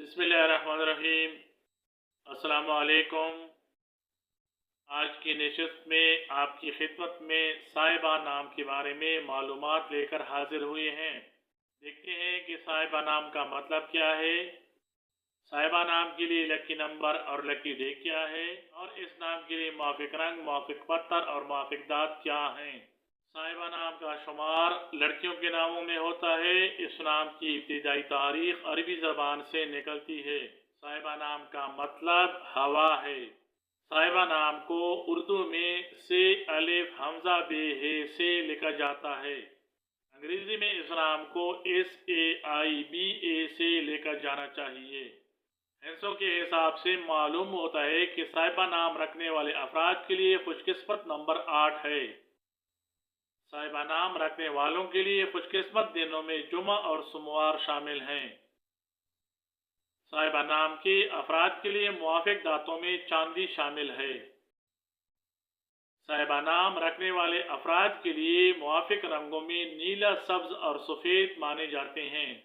बिस्मिल्लाहिर्रहमानिर्रहीम। अस्सलाम वालेकुम। आज की नशिस्त में आपकी खिदमत में साहिबा नाम के बारे में मालूमात लेकर हाजिर हुए हैं। देखते हैं कि साहिबा नाम का मतलब क्या है, साहिबा नाम के लिए लकी नंबर और लकी डे क्या है, और इस नाम के लिए मुआफिक रंग, मुआफिक पत्थर और मुआफिक दात क्या हैं। साहिबा नाम का शुमार लड़कियों के नामों में होता है। इस नाम की इब्तिदाई तारीख अरबी ज़बान से निकलती है। साहिबा नाम का मतलब हवा है। साहिबा नाम को उर्दू में से अलिफ हमजा बे हे से लिखा जाता है। अंग्रेजी में इस नाम को SAIBA से लिखा जाना चाहिए। हिस्सों के हिसाब से मालूम होता है कि साहिबा नाम रखने वाले अफराद के लिए खुशकिस्मत नंबर 8 है। साहिबा नाम रखने वालों के लिए खुशकिस्मत दिनों में जुमा और सोमवार शामिल हैं। साहिबा नाम के अफराद के लिए मुआफिक दातों में चांदी शामिल है। साहिबा नाम रखने वाले अफराद के लिए मुआफिक रंगों में नीला, सब्ज और सफ़ेद माने जाते हैं।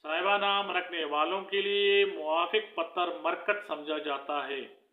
साहिबा नाम रखने वालों के लिए मुआफिक पत्थर मरकत समझा जाता है।